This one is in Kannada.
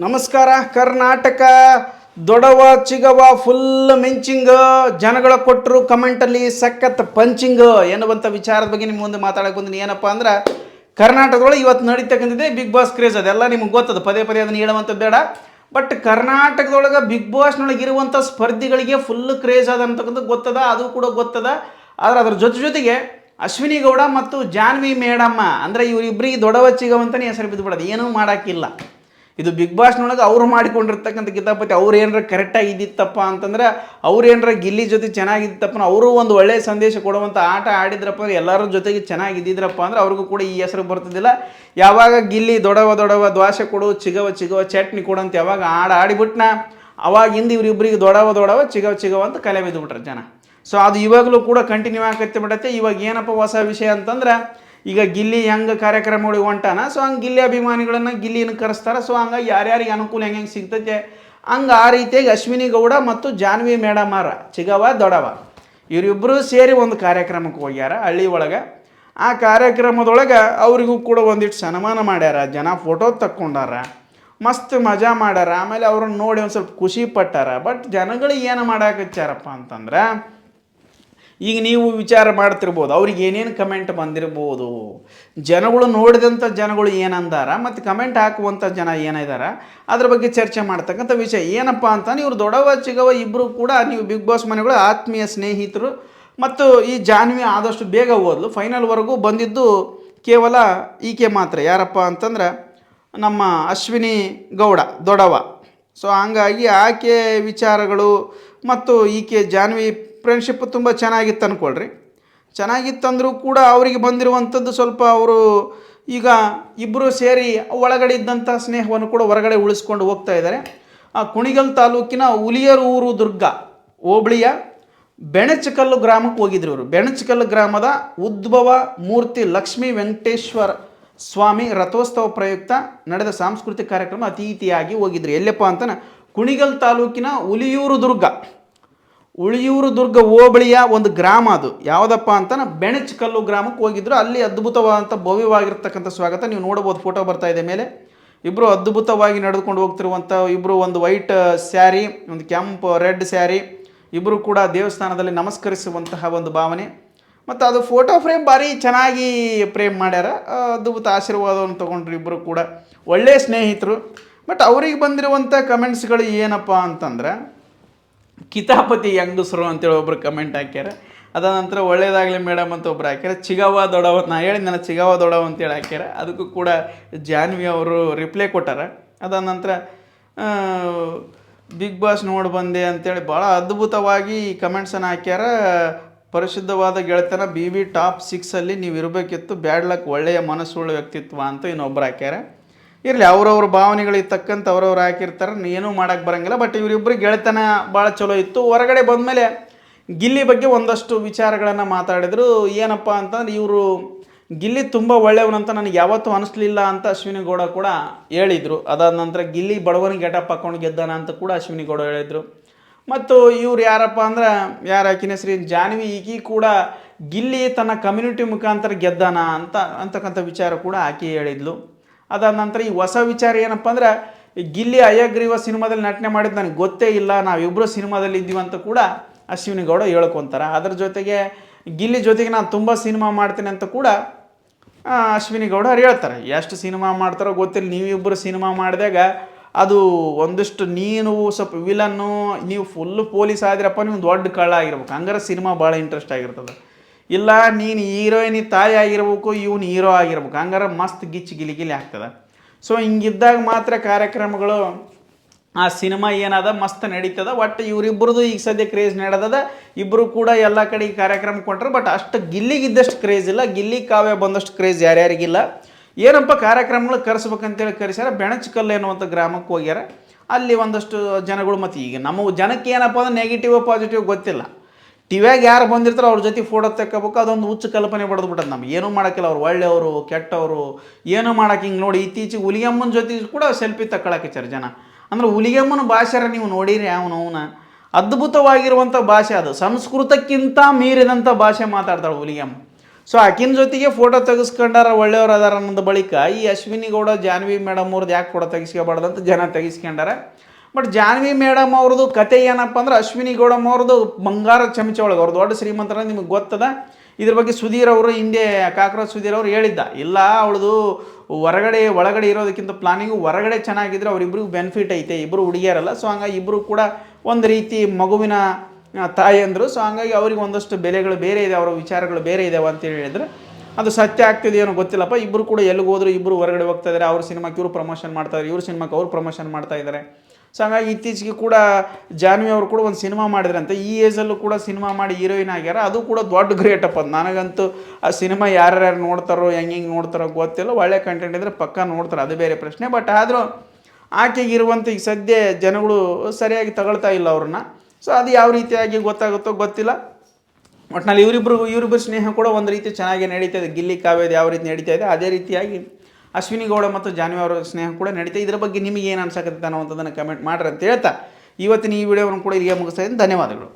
ನಮಸ್ಕಾರ ಕರ್ನಾಟಕ. ದೊಡವ ಚಿಗವ ಫುಲ್ ಮಿಂಚಿಂಗ್, ಜನಗಳ ಕೊಟ್ಟರು ಕಮೆಂಟಲ್ಲಿ ಸಖತ್ ಪಂಚಿಂಗ್ ಎನ್ನುವಂಥ ವಿಚಾರದ ಬಗ್ಗೆ ನಿಮ್ಮ ಮುಂದೆ ಮಾತಾಡಕ್ಕೆ ಬಂದಿನಿ. ಏನಪ್ಪ ಅಂದ್ರೆ ಕರ್ನಾಟಕದೊಳಗೆ ಇವತ್ತು ನಡೀತಕ್ಕಂಥದ್ದೇ ಬಿಗ್ ಬಾಸ್ ಕ್ರೇಜ್. ಅದೆಲ್ಲ ನಿಮ್ಗೆ ಗೊತ್ತದ, ಪದೇ ಪದೇ ಅದನ್ನು ಹೇಳುವಂಥದ್ದು ಬೇಡ. ಬಟ್ ಕರ್ನಾಟಕದೊಳಗೆ ಬಿಗ್ ಬಾಸ್ನೊಳಗೆ ಇರುವಂಥ ಸ್ಪರ್ಧಿಗಳಿಗೆ ಫುಲ್ ಕ್ರೇಜ್ ಅದ ಅಂತಕ್ಕಂಥದ್ದು ಗೊತ್ತದ, ಅದು ಕೂಡ ಗೊತ್ತದ. ಆದರೆ ಅದ್ರ ಜೊತೆಗೆ ಅಶ್ವಿನಿ ಗೌಡ ಮತ್ತು ಜಾನ್ವಿ ಮೇಡಮ್ಮ ಅಂದರೆ ಇವರಿಬ್ಬರಿಗೆ ದೊಡವ ಚಿಗವ ಅಂತಲೇ ಹೆಸರು ಬಿದ್ದುಬಿಡೋದು. ಏನೂ ಮಾಡೋಕ್ಕಿಲ್ಲ. ಇದು ಬಿಗ್ ಬಾಸ್ನೊಳಗೆ ಅವರು ಮಾಡಿಕೊಂಡಿರ್ತಕ್ಕಂಥ ಕಿತಾಪತಿ. ಅವ್ರು ಏನಾರ ಕರೆಕ್ಟಾಗಿ ಇದ್ದಿತ್ತಪ್ಪ ಅಂತಂದ್ರೆ, ಅವ್ರು ಏನಾರ ಗಿಲ್ಲಿ ಜೊತೆ ಚೆನ್ನಾಗಿದ್ದಪ್ಪ, ಅವರು ಒಂದು ಒಳ್ಳೆಯ ಸಂದೇಶ ಕೊಡುವಂಥ ಆಟ ಆಡಿದ್ರಪ್ಪ ಅಂದ್ರೆ, ಎಲ್ಲರ ಜೊತೆಗೆ ಚೆನ್ನಾಗಿದ್ದಿದ್ರಪ್ಪ ಅಂದ್ರೆ ಅವ್ರಿಗೂ ಕೂಡ ಈ ಹೆಸರು ಬರ್ತಿದ್ದಿಲ್ಲ. ಯಾವಾಗ ಗಿಲ್ಲಿ ದೊಡವ ದೊಡವ ದ್ವಾಸೆ ಕೊಡು, ಚಿಗವ ಚಿಗವ ಚಟ್ನಿ ಕೊಡು ಅಂತ ಯಾವಾಗ ಆಡಿಬಿಟ್ನ, ಅವಾಗಿಂದ ಇವರಿಬ್ಬರಿಗೆ ದೊಡವ ದೊಡವ ಚಿಗವ ಚಿಗವ ಅಂತ ಕಲೆ ಬಿದ್ದುಬಿಟ್ರೆ ಜನ. ಸೊ ಅದು ಇವಾಗಲೂ ಕೂಡ ಕಂಟಿನ್ಯೂ ಆಗತ್ತೆ ಬಿಡತ್ತೆ. ಇವಾಗ ಏನಪ್ಪ ಹೊಸ ವಿಷಯ ಅಂತಂದ್ರೆ, ಈಗ ಗಿಲ್ಲಿ ಹೆಂಗೆ ಕಾರ್ಯಕ್ರಮಗಳಿಗೆ ಹೊಂಟಾನ, ಸೊ ಹಂಗೆ ಗಿಲ್ಲಿ ಅಭಿಮಾನಿಗಳನ್ನು ಗಿಲ್ಲಿನ ಕರೆಸ್ತಾರೆ. ಸೊ ಹಂಗಾಗಿ ಯಾರ್ಯಾರಿಗೆ ಅನುಕೂಲ ಹೆಂಗೆ ಸಿಗ್ತೈತೆ ಹಂಗೆ ಆ ರೀತಿಯಾಗಿ ಅಶ್ವಿನಿ ಗೌಡ ಮತ್ತು ಜಾನ್ವಿ ಮೇಡಮಾರ ಚಿಗವ ದೊಡವ ಇವರಿಬ್ಬರು ಸೇರಿ ಒಂದು ಕಾರ್ಯಕ್ರಮಕ್ಕೆ ಹೋಗ್ಯಾರ ಹಳ್ಳಿ ಒಳಗೆ. ಆ ಕಾರ್ಯಕ್ರಮದೊಳಗೆ ಅವರಿಗೂ ಕೂಡ ಒಂದಿಷ್ಟು ಸನ್ಮಾನ ಮಾಡ್ಯಾರ, ಜನ ಫೋಟೋ ತಕ್ಕೊಂಡಾರ, ಮಸ್ತ್ ಮಜಾ ಮಾಡ್ಯಾರ. ಆಮೇಲೆ ಅವ್ರನ್ನ ನೋಡಿ ಒಂದು ಸ್ವಲ್ಪ ಖುಷಿ ಪಟ್ಟಾರ. ಬಟ್ ಜನಗಳಿಗೆ ಏನು ಮಾಡಾಕಚ್ಚಾರಪ್ಪ ಅಂತಂದ್ರೆ, ಈಗ ನೀವು ವಿಚಾರ ಮಾಡ್ತಿರ್ಬೋದು ಅವ್ರಿಗೆ ಏನೇನು ಕಮೆಂಟ್ ಬಂದಿರ್ಬೋದು, ಜನಗಳು ನೋಡಿದಂಥ ಜನಗಳು ಏನಂದಾರ, ಮತ್ತು ಕಮೆಂಟ್ ಹಾಕುವಂಥ ಜನ ಏನಿದಾರ ಅದ್ರ ಬಗ್ಗೆ ಚರ್ಚೆ ಮಾಡ್ತಕ್ಕಂಥ ವಿಷಯ ಏನಪ್ಪ ಅಂತಂದ್ರೆ, ಇವರು ದೊಡವ ಚಿಗವ ಇಬ್ಬರು ಕೂಡ ನೀವು ಬಿಗ್ ಬಾಸ್ ಮನೆಗಳು ಆತ್ಮೀಯ ಸ್ನೇಹಿತರು. ಮತ್ತು ಈ ಜಾನ್ವಿ ಆದಷ್ಟು ಬೇಗ ಓದಲು ಫೈನಲ್ವರೆಗೂ ಬಂದಿದ್ದು ಕೇವಲ ಈಕೆ ಮಾತ್ರ. ಯಾರಪ್ಪ ಅಂತಂದ್ರೆ ನಮ್ಮ ಅಶ್ವಿನಿ ಗೌಡ ದೊಡವ. ಸೊ ಹಂಗಾಗಿ ಆಕೆ ವಿಚಾರಗಳು ಮತ್ತು ಈಕೆ ಜಾನ್ವಿ ಫ್ರೆಂಡ್ಶಿಪ್ ತುಂಬ ಚೆನ್ನಾಗಿತ್ತು ಅಂದ್ಕೊಳ್ರಿ. ಚೆನ್ನಾಗಿತ್ತಂದರೂ ಕೂಡ ಅವರಿಗೆ ಬಂದಿರುವಂಥದ್ದು ಸ್ವಲ್ಪ ಅವರು ಈಗ ಇಬ್ಬರು ಸೇರಿ ಒಳಗಡೆ ಇದ್ದಂಥ ಸ್ನೇಹವನ್ನು ಕೂಡ ಹೊರಗಡೆ ಉಳಿಸ್ಕೊಂಡು ಹೋಗ್ತಾ ಇದ್ದಾರೆ. ಆ ಕುಣಿಗಲ್ ತಾಲೂಕಿನ ಹುಲಿಯರೂರು ದುರ್ಗ ಹೋಬಳಿಯ ಬೆಣಚಕಲ್ಲು ಗ್ರಾಮಕ್ಕೆ ಹೋಗಿದ್ರು ಇವರು. ಬೆಣಚಕಲ್ಲು ಗ್ರಾಮದ ಉದ್ಭವ ಮೂರ್ತಿ ಲಕ್ಷ್ಮೀ ವೆಂಕಟೇಶ್ವರ ಸ್ವಾಮಿ ರಥೋತ್ಸವ ಪ್ರಯುಕ್ತ ನಡೆದ ಸಾಂಸ್ಕೃತಿಕ ಕಾರ್ಯಕ್ರಮ ಅತಿಥಿಯಾಗಿ ಹೋಗಿದ್ರು. ಎಲ್ಲಪ್ಪ ಅಂತಾನೆ ಕುಣಿಗಲ್ ತಾಲೂಕಿನ ಉಳಿಯೂರು ದುರ್ಗ ಹೋಬಳಿಯ ಒಂದು ಗ್ರಾಮ. ಅದು ಯಾವುದಪ್ಪ ಅಂತಾನೆ ಬೆಣಚಕಲ್ಲು ಗ್ರಾಮಕ್ಕೆ ಹೋಗಿದ್ರು. ಅಲ್ಲಿ ಅದ್ಭುತವಾದಂಥ ಭವ್ಯವಾಗಿರ್ತಕ್ಕಂಥ ಸ್ವಾಗತ ನೀವು ನೋಡ್ಬೋದು, ಫೋಟೋ ಬರ್ತಾ ಇದೆ ಮೇಲೆ. ಇಬ್ಬರು ಅದ್ಭುತವಾಗಿ ನಡೆದುಕೊಂಡು ಹೋಗ್ತಿರುವಂಥ ಇಬ್ಬರು, ಒಂದು ವೈಟ್ ಸ್ಯಾರಿ, ಒಂದು ಕೆಂಪು ರೆಡ್ ಸ್ಯಾರಿ, ಇಬ್ಬರು ಕೂಡ ದೇವಸ್ಥಾನದಲ್ಲಿ ನಮಸ್ಕರಿಸುವಂತಹ ಒಂದು ಭಾವನೆ. ಮತ್ತು ಅದು ಫೋಟೋ ಫ್ರೇಮ್ ಭಾರಿ ಚೆನ್ನಾಗಿ ಫ್ರೇಮ್ ಮಾಡ್ಯಾರ. ಅದ್ಭುತ ಆಶೀರ್ವಾದವನ್ನು ತೊಗೊಂಡ್ರು ಇಬ್ಬರು ಕೂಡ. ಒಳ್ಳೆಯ ಸ್ನೇಹಿತರು. ಬಟ್ ಅವ್ರಿಗೆ ಬಂದಿರುವಂಥ ಕಮೆಂಟ್ಸ್ಗಳು ಏನಪ್ಪ ಅಂತಂದ್ರೆ, ಕಿತಾಪತಿ ಹೆಂಗಸರು ಅಂತೇಳಿ ಒಬ್ರು ಕಮೆಂಟ್ ಹಾಕ್ಯಾರ. ಅದಾದ ನಂತರ ಒಳ್ಳೇದಾಗಲಿ ಮೇಡಮ್ ಅಂತ ಒಬ್ರು ಹಾಕ್ಯಾರ. ಚಿಗವ ದೊಡವ, ನಾ ಹೇಳಿ ನನ್ನ ಚಿಗವ ದೊಡವ ಅಂತೇಳಿ ಹಾಕ್ಯಾರ. ಅದಕ್ಕೂ ಕೂಡ ಜಾನ್ವಿ ಅವರು ರಿಪ್ಲೈ ಕೊಟ್ಟಾರ. ಅದಾದ ನಂತರ ಬಿಗ್ ಬಾಸ್ ನೋಡಿ ಬಂದೆ ಅಂತೇಳಿ ಭಾಳ ಅದ್ಭುತವಾಗಿ ಕಮೆಂಟ್ಸನ್ನು ಹಾಕ್ಯಾರ. ಪರಿಶುದ್ಧವಾದ ಗೆಳೆತನ BB ಟಾಪ್ 6 ನೀವು ಇರಬೇಕಿತ್ತು, ಬ್ಯಾಡ್ ಲಕ್, ಒಳ್ಳೆಯ ಮನಸ್ಸುಳ್ಳ ವ್ಯಕ್ತಿತ್ವ ಅಂತ ಇನ್ನೊಬ್ರು ಹಾಕ್ಯಾರ. ಇರಲಿ, ಅವ್ರವ್ರ ಭಾವನೆಗಳಿಗೆ ತಕ್ಕಂತ ಅವ್ರವ್ರು ಹಾಕಿರ್ತಾರೆ, ಏನೂ ಮಾಡೋಕ್ಕೆ ಬರೋಂಗಿಲ್ಲ. ಬಟ್ ಇವರಿಬ್ಬರು ಗೆಳೆತನ ಭಾಳ ಚಲೋ ಇತ್ತು. ಹೊರಗಡೆ ಬಂದಮೇಲೆ ಗಿಲ್ಲಿ ಬಗ್ಗೆ ಒಂದಷ್ಟು ವಿಚಾರಗಳನ್ನು ಮಾತಾಡಿದರು. ಏನಪ್ಪ ಅಂತಂದ್ರೆ, ಇವರು ಗಿಲ್ಲಿ ತುಂಬ ಒಳ್ಳೆಯವನಂತ ನನಗೆ ಯಾವತ್ತೂ ಅನಿಸ್ಲಿಲ್ಲ ಅಂತ ಅಶ್ವಿನಿ ಗೌಡ ಕೂಡ ಹೇಳಿದರು. ಅದಾದ ನಂತರ ಗಿಲ್ಲಿ ಬಡವನಿಗೆ ಗೆಟಪ್ ಹಾಕೊಂಡು ಗೆದ್ದಾನ ಅಂತ ಕೂಡ ಅಶ್ವಿನಿ ಗೌಡ ಹೇಳಿದರು. ಮತ್ತು ಇವ್ರು ಯಾರಪ್ಪ ಅಂದ್ರೆ, ಆಕಿನ ಶ್ರೀ ಜಾನ್ವಿ, ಈಕಿ ಕೂಡ ಗಿಲ್ಲಿ ತನ್ನ ಕಮ್ಯುನಿಟಿ ಮುಖಾಂತರ ಗೆದ್ದಾನ ಅಂತಕ್ಕಂಥ ವಿಚಾರ ಕೂಡ ಆಕೆ ಹೇಳಿದ್ಲು. ಅದಾದ ನಂತರ ಈ ಹೊಸ ವಿಚಾರ ಏನಪ್ಪ ಅಂದ್ರೆ, ಗಿಲ್ಲಿ ಹಯಗ್ರೀವ ಸಿನಿಮಾದಲ್ಲಿ ನಟನೆ ಮಾಡಿದ್ದು ನನಗೆ ಗೊತ್ತೇ ಇಲ್ಲ, ನಾವಿಬ್ಬರು ಸಿನಿಮಾದಲ್ಲಿ ಇದ್ದೀವಿ ಅಂತ ಕೂಡ ಅಶ್ವಿನಿ ಗೌಡ ಹೇಳ್ಕೊತಾರೆ. ಅದರ ಜೊತೆಗೆ ಗಿಲ್ಲಿ ಜೊತೆಗೆ ನಾನು ತುಂಬ ಸಿನಿಮಾ ಮಾಡ್ತೀನಿ ಅಂತ ಕೂಡ ಅಶ್ವಿನಿ ಗೌಡ ಹೇಳ್ತಾರೆ. ಎಷ್ಟು ಸಿನಿಮಾ ಮಾಡ್ತಾರೋ ಗೊತ್ತಿಲ್ಲ, ನೀವಿಬ್ಬರು ಸಿನಿಮಾ ಮಾಡಿದಾಗ ಅದು ಒಂದಿಷ್ಟು ನೀನು ಸ್ವಲ್ಪ ವಿಲನ್ನು, ನೀವು ಫುಲ್ಲು ಪೊಲೀಸ್ ಆದಿರಪ್ಪ, ನೀವು ದೊಡ್ಡ ಕಳ್ಳ ಆಗಿರ್ಬೇಕು, ಹಂಗಾರೆ ಸಿನಿಮಾ ಭಾಳ ಇಂಟ್ರೆಸ್ಟ್ ಆಗಿರ್ತದೆ. ಇಲ್ಲ ನೀನು ಹೀರೋಯಿನಿ ತಾಯಿ ಆಗಿರ್ಬೇಕು, ಇವನು ಹೀರೋ ಆಗಿರ್ಬೇಕು, ಹಂಗಾರೆ ಮಸ್ತ್ ಗಿಲಿ ಆಗ್ತದೆ. ಸೊ ಹಿಂಗಿದ್ದಾಗ ಮಾತ್ರ ಕಾರ್ಯಕ್ರಮಗಳು, ಆ ಸಿನಿಮಾ ಏನದ ಮಸ್ತ್ ನಡೀತದ. ಒಟ್ಟು ಇವರಿಬ್ಬರದು ಈಗ ಸದ್ಯ ಕ್ರೇಜ್ ನಡೆದದ. ಇಬ್ಬರು ಕೂಡ ಎಲ್ಲ ಕಡೆ ಕಾರ್ಯಕ್ರಮ ಕೊಟ್ಟರು. ಬಟ್ ಅಷ್ಟು ಗಿಲ್ಲಿಗಿದ್ದಷ್ಟು ಕ್ರೇಜ್ ಇಲ್ಲ, ಗಿಲ್ಲಿ ಕಾವ್ಯ ಬಂದಷ್ಟು ಕ್ರೇಜ್ ಯಾರ್ಯಾರಿಗಿಲ್ಲ. ಏನಪ್ಪ ಕಾರ್ಯಕ್ರಮಗಳು ಕರೆಸ್ಬೇಕಂತೇಳಿ ಕರೆಸ್ಯಾರ. ಬೆಣಚಕಲ್ಲು ಎನ್ನುವಂಥ ಗ್ರಾಮಕ್ಕೆ ಹೋಗ್ಯಾರ. ಅಲ್ಲಿ ಒಂದಷ್ಟು ಜನಗಳು, ಮತ್ತು ಈಗ ನಮ್ಮ ಜನಕ್ಕೆ ಏನಪ್ಪ ಅಂದ್ರೆ ನೆಗೆಟಿವ್ ಪಾಸಿಟಿವ್ ಗೊತ್ತಿಲ್ಲ. ಟಿವ್ಯಾಗ ಯಾರು ಬಂದಿರ್ತಾರೋ ಅವ್ರ ಜೊತೆ ಫೋಟೋ ತೆಕ್ಕೋಬೇಕು, ಅದೊಂದು ಹುಚ್ಚು ಕಲ್ಪನೆ ಬಡ್ದುಬಿಟ್ಟದು. ನಮ್ಗೆ ಏನೂ ಮಾಡೋಕ್ಕಿಲ್ಲ, ಅವ್ರು ಒಳ್ಳೆಯವರು ಕೆಟ್ಟವರು ಏನೂ ಮಾಡೋಕೆ. ಹಿಂಗೆ ನೋಡಿ ಇತ್ತೀಚೆಗೆ ಹುಲಿಗೆಮ್ಮನ ಜೊತೆ ಕೂಡ ಸೆಲ್ಫಿ ತಗೊಳಕಚ್ಚಾರ ಜನ. ಅಂದ್ರೆ ಹುಲಿಗೆಮ್ಮನ ಭಾಷೆರ ನೀವು ನೋಡಿರಿ, ಅವನ ಅದ್ಭುತವಾಗಿರುವಂಥ ಭಾಷೆ. ಅದು ಸಂಸ್ಕೃತಕ್ಕಿಂತ ಮೀರಿದಂಥ ಭಾಷೆ ಮಾತಾಡ್ತಾಳೆ ಹುಲಿಗೆಮ್ಮ. ಸೊ ಆಕಿನ ಜೊತೆಗೆ ಫೋಟೋ ತೆಗೆಸ್ಕೊಂಡಾರ ಒಳ್ಳೆಯವ್ರು ಅದಾರ ಅನ್ನೋದು ಬಳಿಕ ಈ ಅಶ್ವಿನಿ ಗೌಡ ಜಾನ್ವಿ ಮೇಡಮ್ ಅವ್ರದ್ದು ಯಾಕೆ ಫೋಟೋ ತೆಗಿಸ್ಕೋಬಾರ್ದಂತ ಜನ ತೆಗಿಸ್ಕೊಂಡಾರ. ಬಟ್ ಜಾನ್ವಿ ಮೇಡಮ್ ಅವ್ರದ್ದು ಕತೆ ಏನಪ್ಪ ಅಂದ್ರೆ ಅಶ್ವಿನಿ ಗೌಡಮ್ ಅವ್ರದ್ದು ಬಂಗಾರ ಚಮಚ ಒಳಗೆ ಅವ್ರು ದೊಡ್ಡ ಶ್ರೀಮಂತರ ನಿಮಗೆ ಗೊತ್ತದ. ಇದ್ರ ಬಗ್ಗೆ ಸುಧೀರ್ ಅವರು ಹಿಂದೆ ಕಾಕ್ರೋಚ್ ಸುಧೀರ್ ಅವರು ಹೇಳಿದ್ದ, ಇಲ್ಲ ಅವಳದು ಒಳಗಡೆ ಇರೋದಕ್ಕಿಂತ ಪ್ಲಾನಿಂಗು ಹೊರಗಡೆ ಚೆನ್ನಾಗಿದ್ರೆ ಅವರಿಬ್ಬರಿಗೂ ಬೆನಿಫಿಟ್ ಐತೆ, ಇಬ್ಬರು ಹುಡುಗಿಯರಲ್ಲ. ಸೊ ಹಂಗಾಗಿ ಇಬ್ಬರು ಕೂಡ ಒಂದು ರೀತಿ ಮಗುವಿನ ತಾಯಿ ಅಂದರು. ಸೊ ಹಂಗಾಗಿ ಅವ್ರಿಗೆ ಒಂದಷ್ಟು ಬೆಲೆಗಳು ಬೇರೆ ಇದೆ, ಅವರ ವಿಚಾರಗಳು ಬೇರೆ ಇದಾವೆ ಅಂತೇಳಿ ಹೇಳಿದ್ರೆ ಅದು ಸತ್ಯ ಆಗ್ತಿದೆ ಏನೋ ಗೊತ್ತಿಲ್ಲಪ್ಪ. ಇಬ್ಬರು ಕೂಡ ಎಲ್ಲಿಗೆ ಹೋದ್ರು ಇಬ್ಬರು ಹೊರಗಡೆ ಹೋಗ್ತಾ ಇದ್ದಾರೆ. ಅವ್ರ ಸಿನಿಮಾಕ್ಕೆ ಇವರು ಪ್ರಮೋಷನ್ ಮಾಡ್ತಾಯಿದ್ದಾರೆ, ಇವ್ರ ಸಿನಿಮಾಕ್ಕೆ ಅವ್ರು ಪ್ರಮೋಷನ್ ಮಾಡ್ತಾ ಇದ್ದಾರೆ. ಸೊ ಹಂಗಾಗಿ ಇತ್ತೀಚೆಗೆ ಕೂಡ ಜಾನ್ವಿ ಅವರು ಕೂಡ ಒಂದು ಸಿನಿಮಾ ಮಾಡಿದ್ರಂತೆ. ಈ ಏಜಲ್ಲೂ ಕೂಡ ಸಿನಿಮಾ ಮಾಡಿ ಹೀರೋಯಿನ್ ಆಗ್ಯಾರ. ಅದು ಕೂಡ ದೊಡ್ಡ ಗ್ರೇಟಪ್ಪ. ಅದು ನನಗಂತೂ ಆ ಸಿನಿಮಾ ಯಾರ್ಯಾರು ನೋಡ್ತಾರೋ ಹೆಂಗೆ ನೋಡ್ತಾರೋ ಗೊತ್ತಿಲ್ಲ. ಒಳ್ಳೆ ಕಂಟೆಂಟ್ ಇದ್ದರೆ ಪಕ್ಕ ನೋಡ್ತಾರೆ, ಅದು ಬೇರೆ ಪ್ರಶ್ನೆ. ಬಟ್ ಆದರೂ ಆಕೆಗೆ ಇರುವಂಥ ಈಗ ಸದ್ಯ ಜನಗಳು ಸರಿಯಾಗಿ ತಗೊಳ್ತಾ ಇಲ್ಲ ಅವ್ರನ್ನ. ಸೊ ಅದು ಯಾವ ರೀತಿಯಾಗಿ ಗೊತ್ತಾಗುತ್ತೋ ಗೊತ್ತಿಲ್ಲ. ಒಟ್ಟಿನಲ್ಲಿ ಇವರಿಬ್ಬರು ಸ್ನೇಹ ಕೂಡ ಒಂದು ರೀತಿ ಚೆನ್ನಾಗಿ ನಡೀತಾ ಇದೆ. ಗಿಲ್ಲಿ ಕಾವ್ಯದ ಯಾವ ರೀತಿ ನಡೀತಾ ಇದೆ ಅದೇ ರೀತಿಯಾಗಿ ಅಶ್ವಿನಿ ಗೌಡ ಮತ್ತು ಜಾನ್ವಿ ಅವರ ಸ್ನೇಹ ಕೂಡ ನಡೀತಾ. ಇದರ ಬಗ್ಗೆ ನಿಮಗೆ ಏನು ಅನ್ಸಕತ್ತೆ ಅನ್ನೋವಂಥದ್ದನ್ನು ಕಮೆಂಟ್ ಮಾಡ್ರಿ ಅಂತ ಹೇಳ್ತಾ ಇವತ್ತಿನ ಈ ವಿಡಿಯೋವನ್ನು ಕೂಡ ಇಲ್ಲಿಗೆ ಮುಗಿಸ್ತಾ ಇದ್ದೀನಿ. ಧನ್ಯವಾದಗಳು.